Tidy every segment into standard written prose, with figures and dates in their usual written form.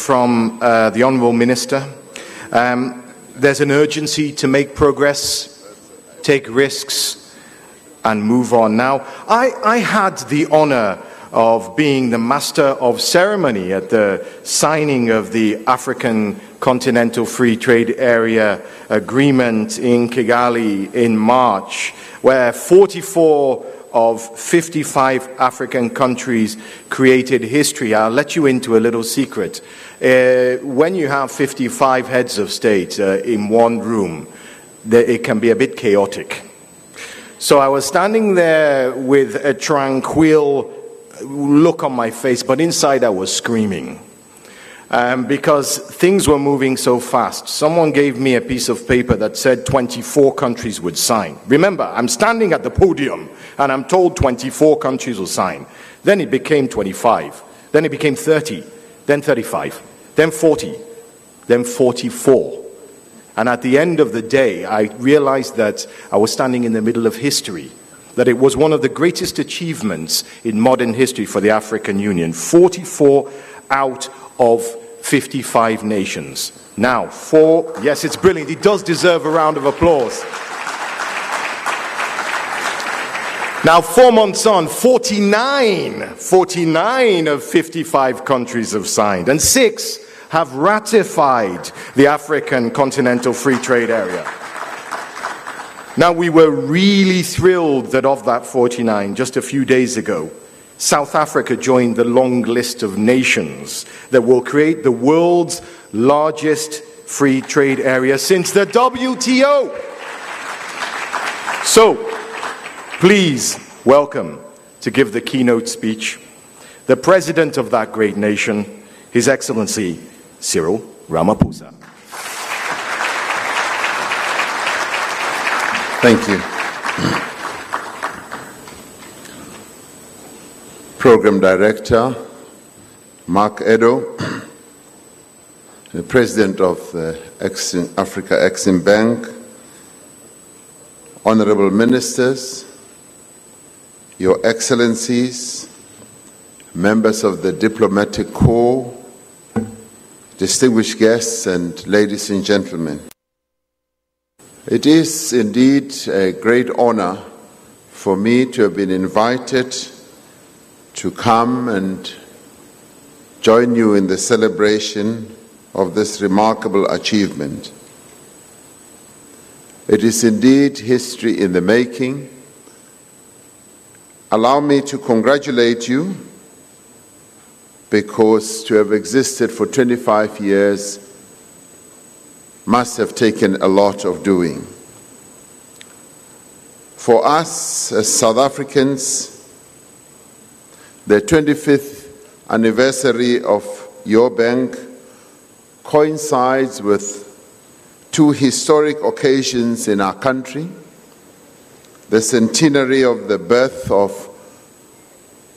from the Honourable Minister. There's an urgency to make progress, take risks, and move on. Now, I had the honour of being the master of ceremony at the signing of the African Continental Free Trade Area Agreement in Kigali in March, where 44 of 55 African countries created history. I'll let you into a little secret. When you have 55 heads of state in one room, it can be a bit chaotic. So I was standing there with a tranquil look on my face, but inside I was screaming. Because things were moving so fast. Someone gave me a piece of paper that said 24 countries would sign. Remember, I'm standing at the podium and I'm told 24 countries will sign. Then it became 25. Then it became 30. Then 35. Then 40. Then 44. And at the end of the day, I realized that I was standing in the middle of history. That it was one of the greatest achievements in modern history for the African Union. 44 out of 55 nations. Now, yes, it's brilliant. It does deserve a round of applause. Now, 4 months on, 49 of 55 countries have signed, and 6 have ratified the African Continental Free Trade Area. Now, we were really thrilled that of that 49, just a few days ago, South Africa joined the long list of nations that will create the world's largest free trade area since the WTO. So, please welcome to give the keynote speech the president of that great nation, His Excellency Cyril Ramaphosa. Thank you. Program Director Mark Edo, the President of the Africa Exim Bank, Honorable Ministers, Your Excellencies, members of the Diplomatic Corps, distinguished guests, and ladies and gentlemen. It is indeed a great honor for me to have been invited to come and join you in the celebration of this remarkable achievement. It is indeed history in the making. Allow me to congratulate you, because to have existed for 25 years must have taken a lot of doing. For us as South Africans, the 25th anniversary of your bank coincides with 2 historic occasions in our country: the centenary of the birth of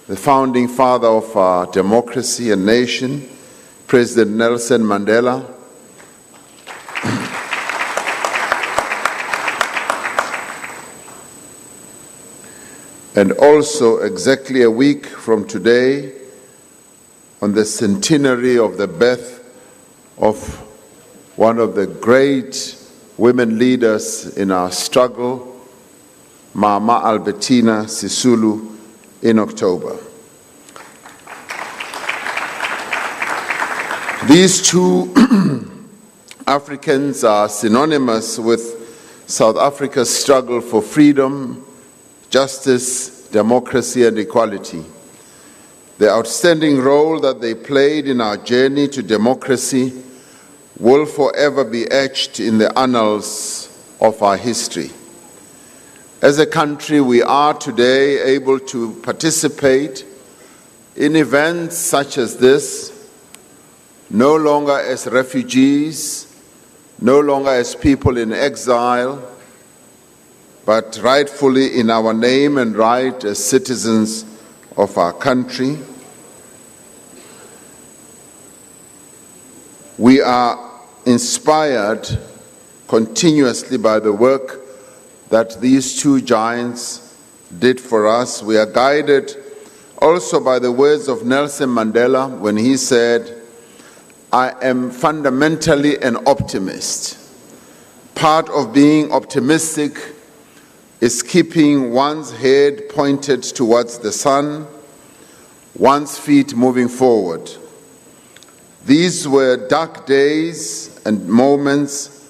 the founding father of our democracy and nation, President Nelson Mandela, and also exactly a week from today, on the centenary of the birth of one of the great women leaders in our struggle, Mama Albertina Sisulu, in October. These 2 Africans are synonymous with South Africa's struggle for freedom, justice, democracy, and equality. The outstanding role that they played in our journey to democracy will forever be etched in the annals of our history. As a country, we are today able to participate in events such as this, no longer as refugees, no longer as people in exile, but rightfully in our name and right as citizens of our country. We are inspired continuously by the work that these 2 giants did for us. We are guided also by the words of Nelson Mandela when he said, I am fundamentally an optimist. Part of being optimistic is keeping one's head pointed towards the sun, one's feet moving forward. These were dark days and moments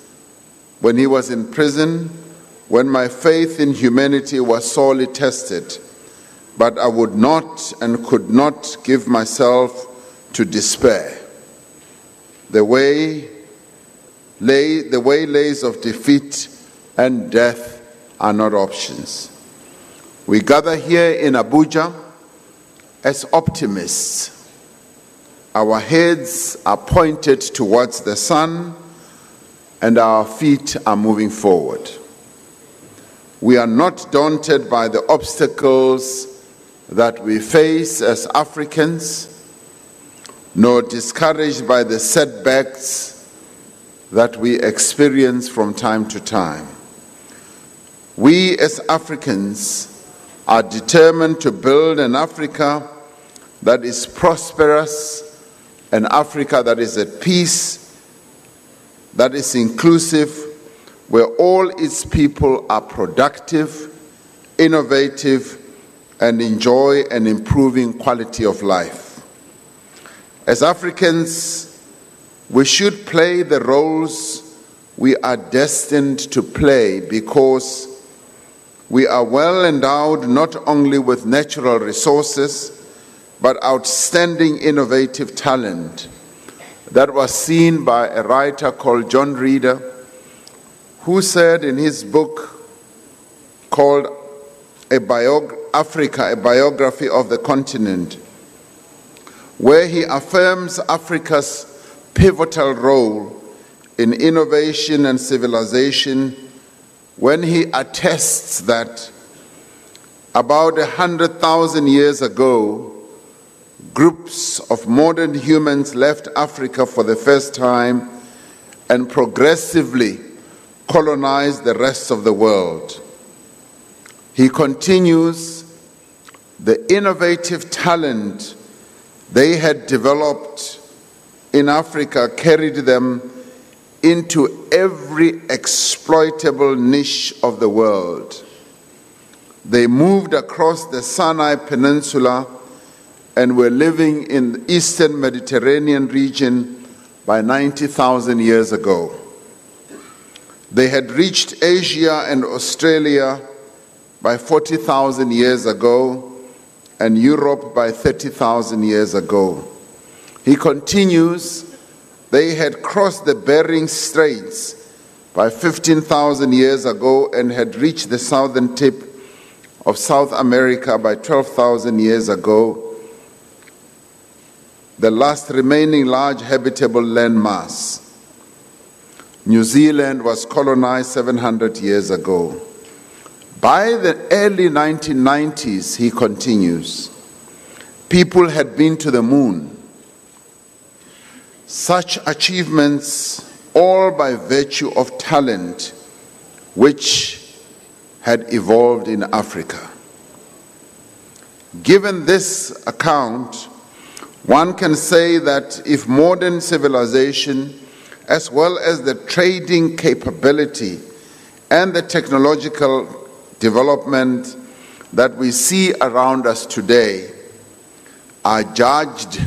when he was in prison, when my faith in humanity was sorely tested, but I would not and could not give myself to despair. The waylays of defeat and death are not options. We gather here in Abuja as optimists. Our heads are pointed towards the sun and our feet are moving forward. We are not daunted by the obstacles that we face as Africans, nor discouraged by the setbacks that we experience from time to time. We as Africans are determined to build an Africa that is prosperous, an Africa that is at peace, that is inclusive, where all its people are productive, innovative, and enjoy an improving quality of life. As Africans, we should play the roles we are destined to play because we are well endowed not only with natural resources, but outstanding innovative talent that was seen by a writer called John Reader, who said in his book called Africa, a biography of the continent, where he affirms Africa's pivotal role in innovation and civilization, when he attests that about 100,000 years ago, groups of modern humans left Africa for the first time and progressively colonized the rest of the world. He continues, the innovative talent they had developed in Africa carried them into every exploitable niche of the world. They moved across the Sinai Peninsula and were living in the Eastern Mediterranean region by 90,000 years ago. They had reached Asia and Australia by 40,000 years ago, and Europe by 30,000 years ago. He continues, they had crossed the Bering Straits by 15,000 years ago and had reached the southern tip of South America by 12,000 years ago, the last remaining large habitable landmass. New Zealand was colonized 700 years ago. By the early 1990s, he continues, people had been to the moon. Such achievements, all by virtue of talent, which had evolved in Africa. Given this account, one can say that if modern civilization, as well as the trading capability and the technological development that we see around us today, are judged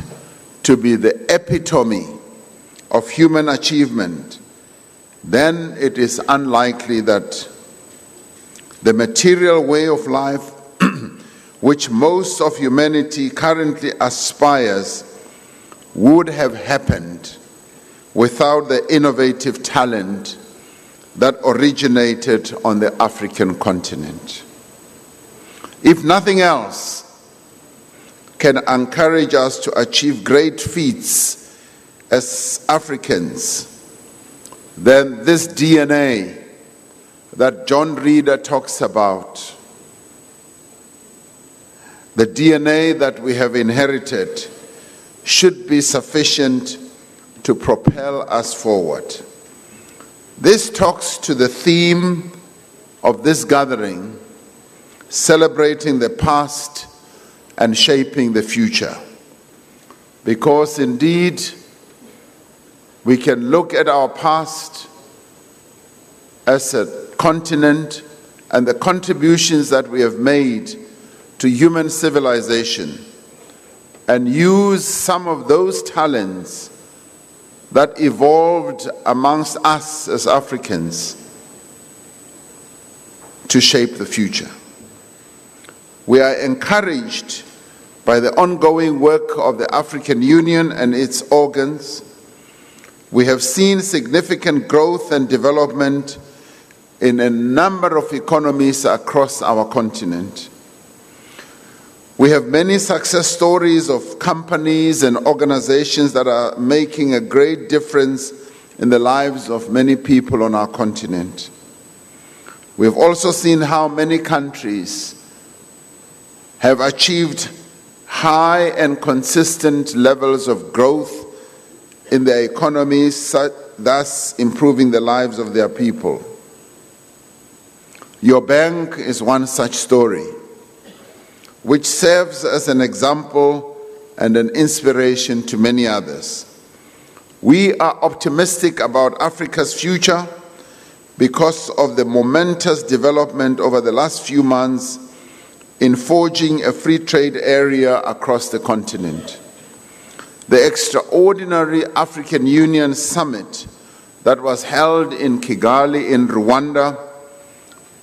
to be the epitome of human achievement, then it is unlikely that the material way of life which most of humanity currently aspires would have happened without the innovative talent that originated on the African continent. If nothing else can encourage us to achieve great feats as Africans, then this DNA that John Reader talks about, the DNA that we have inherited, should be sufficient to propel us forward. This talks to the theme of this gathering, celebrating the past and shaping the future. Because indeed, We can look at our past as a continent and the contributions that we have made to human civilization and use some of those talents that evolved amongst us as Africans to shape the future. We are encouraged by the ongoing work of the African Union and its organs. We have seen significant growth and development in a number of economies across our continent. We have many success stories of companies and organizations that are making a great difference in the lives of many people on our continent. We have also seen how many countries have achieved high and consistent levels of growth in their economies, thus improving the lives of their people. Your bank is one such story, which serves as an example and an inspiration to many others. We are optimistic about Africa's future because of the momentous development over the last few months in forging a free trade area across the continent. The extraordinary African Union Summit that was held in Kigali in Rwanda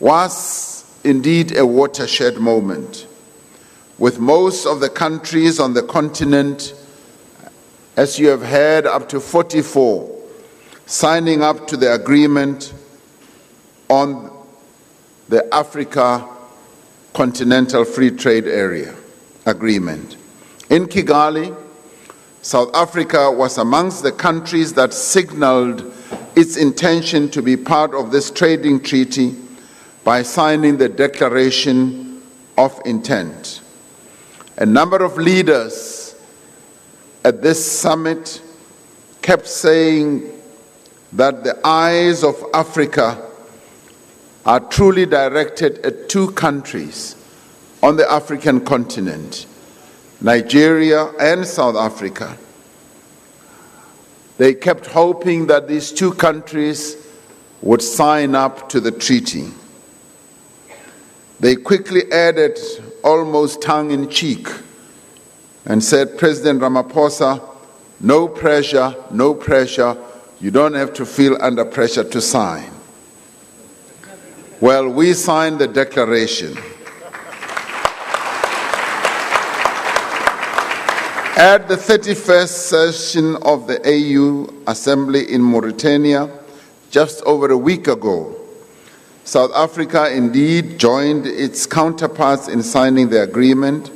was indeed a watershed moment, with most of the countries on the continent, as you have heard, up to 44, signing up to the agreement on the Africa Continental Free Trade Area Agreement. In Kigali, South Africa was amongst the countries that signaled its intention to be part of this trading treaty by signing the Declaration of Intent. A number of leaders at this summit kept saying that the eyes of Africa are truly directed at two countries on the African continent, Nigeria and South Africa. They kept hoping that these two countries would sign up to the treaty. They quickly added, almost tongue-in-cheek, and said, President Ramaphosa, no pressure, no pressure. You don't have to feel under pressure to sign. Well, we signed the declaration. At the 31st session of the AU Assembly in Mauritania, just over a week ago, South Africa indeed joined its counterparts in signing the agreement.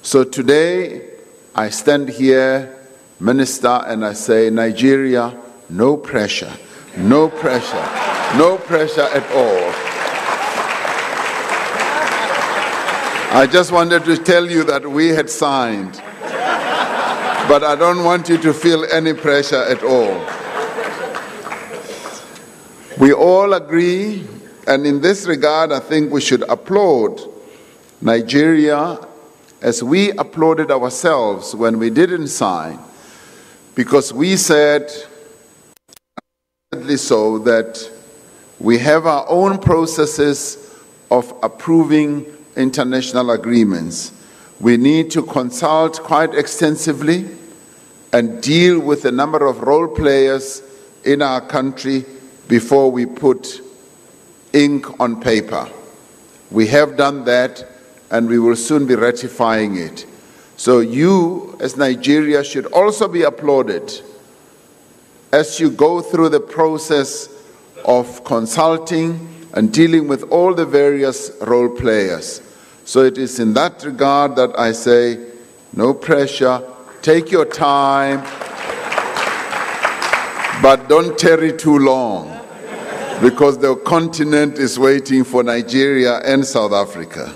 So today, I stand here, Minister, and I say, Nigeria, no pressure, no pressure, no pressure at all. I just wanted to tell you that we had signed, but I don't want you to feel any pressure at all. We all agree, and in this regard, I think we should applaud Nigeria as we applauded ourselves when we didn't sign, because we said, so that we have our own processes of approving international agreements. We need to consult quite extensively and deal with a number of role players in our country before we put ink on paper. We have done that, and we will soon be ratifying it. So you, as Nigeria, should also be applauded as you go through the process of consulting and dealing with all the various role players. So it is in that regard that I say, no pressure, take your time, but don't tarry too long, because the continent is waiting for Nigeria and South Africa.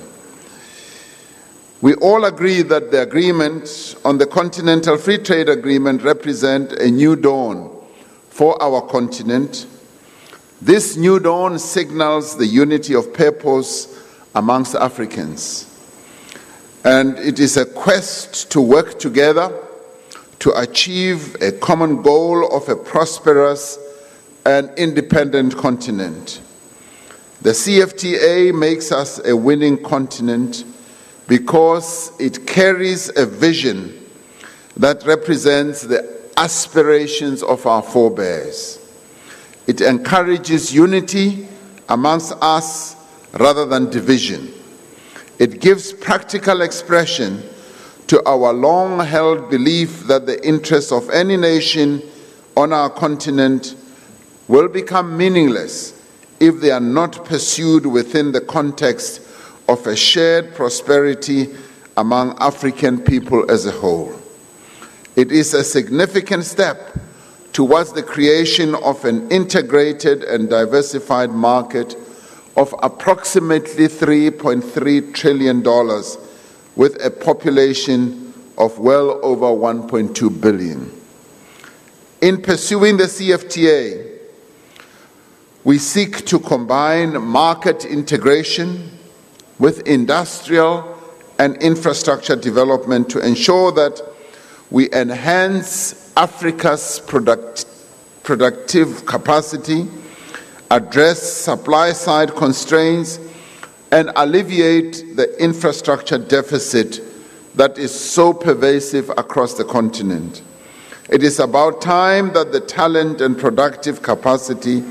We all agree that the agreement on the Continental Free Trade Agreement represents a new dawn for our continent. This new dawn signals the unity of purpose amongst Africans. And it is a quest to work together to achieve a common goal of a prosperous and independent continent. The CFTA makes us a winning continent because it carries a vision that represents the aspirations of our forebears. It encourages unity amongst us rather than division. It gives practical expression to our long-held belief that the interests of any nation on our continent will become meaningless if they are not pursued within the context of a shared prosperity among African people as a whole. It is a significant step towards the creation of an integrated and diversified market of approximately $3.3 trillion with a population of well over 1.2 billion. In pursuing the CFTA, we seek to combine market integration with industrial and infrastructure development to ensure that we enhance Africa's productive capacity, address supply-side constraints, and alleviate the infrastructure deficit that is so pervasive across the continent. It is about time that the talent and productive capacity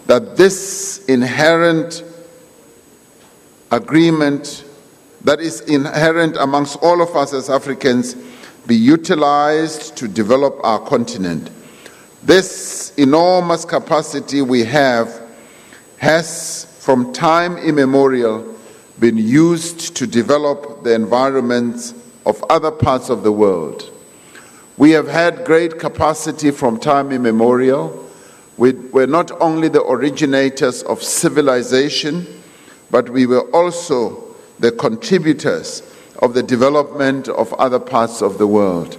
that this inherent agreement that is inherent amongst all of us as Africans be utilized to develop our continent. This enormous capacity we have has, from time immemorial, been used to develop the environments of other parts of the world. We have had great capacity from time immemorial. We're not only the originators of civilization, but we were also the contributors of the development of other parts of the world.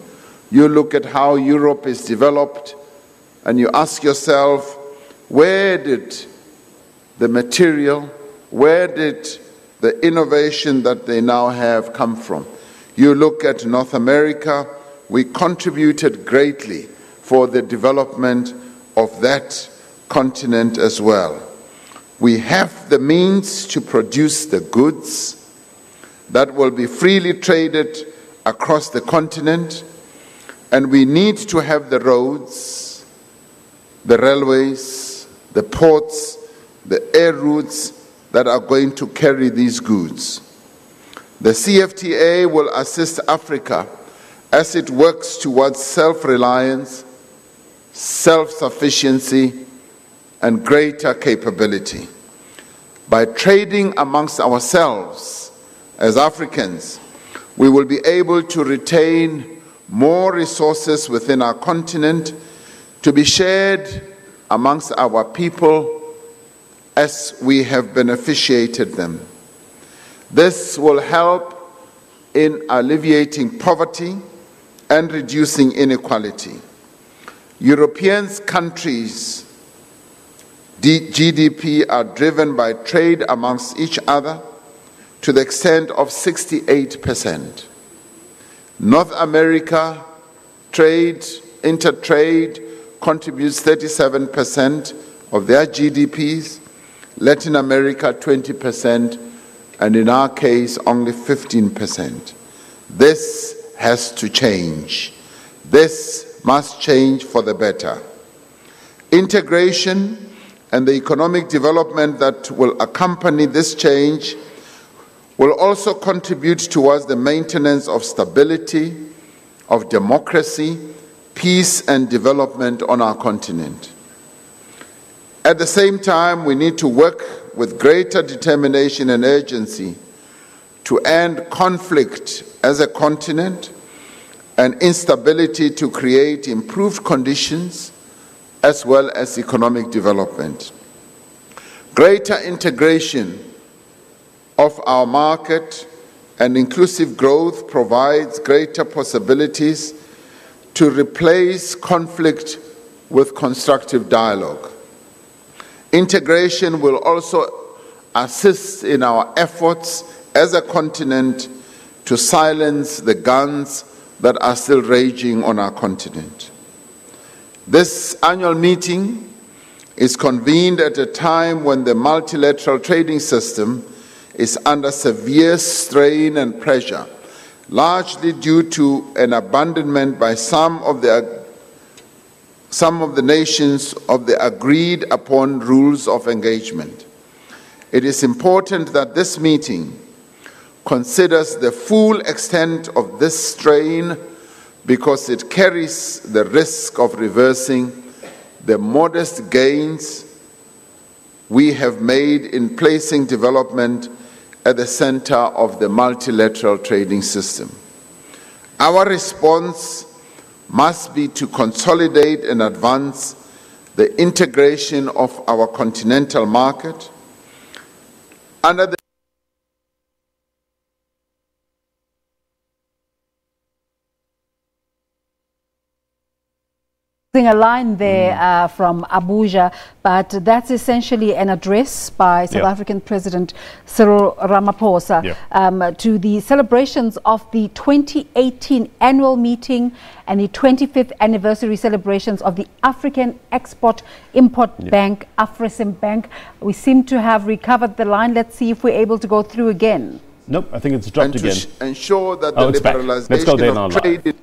You look at how Europe is developed, and you ask yourself, where did the material, where did the innovation that they now have come from? You look at North America, we contributed greatly for the development of that continent as well. We have the means to produce the goods that will be freely traded across the continent, and we need to have the roads, the railways, the ports, the air routes that are going to carry these goods. The CFTA will assist Africa as it works towards self-reliance, self-sufficiency, and greater capability. By trading amongst ourselves as Africans, we will be able to retain more resources within our continent to be shared amongst our people as we have beneficiated them. This will help in alleviating poverty and reducing inequality. European countries' GDP are driven by trade amongst each other to the extent of 68%. North America intertrade contributes 37% of their GDPs, Latin America 20%, and in our case only 15%. This has to change. This must change for the better. Integration and the economic development that will accompany this change will also contribute towards the maintenance of stability, of democracy, peace, and development on our continent. At the same time, we need to work with greater determination and urgency to end conflict as a continent and instability to create improved conditions as well as economic development. Greater integration of our market and inclusive growth provides greater possibilities to replace conflict with constructive dialogue. Integration will also assist in our efforts as a continent to silence the guns that are still raging on our continent. This annual meeting is convened at a time when the multilateral trading system is under severe strain and pressure, largely due to an abandonment by some of the nations of the agreed upon rules of engagement. It is important that this meeting considers the full extent of this strain because it carries the risk of reversing the modest gains we have made in placing development at the center of the multilateral trading system. Our response must be to consolidate and advance the integration of our continental market under the a line there from Abuja, but that's essentially an address by South African President Cyril Ramaphosa to the celebrations of the 2018 annual meeting and the 25th anniversary celebrations of the African Export-Import Bank, Afrexim Bank. We seem to have recovered the line. Let's see if we're able to go through again. Nope, I think it's dropped again. Ensure that the liberalization of trade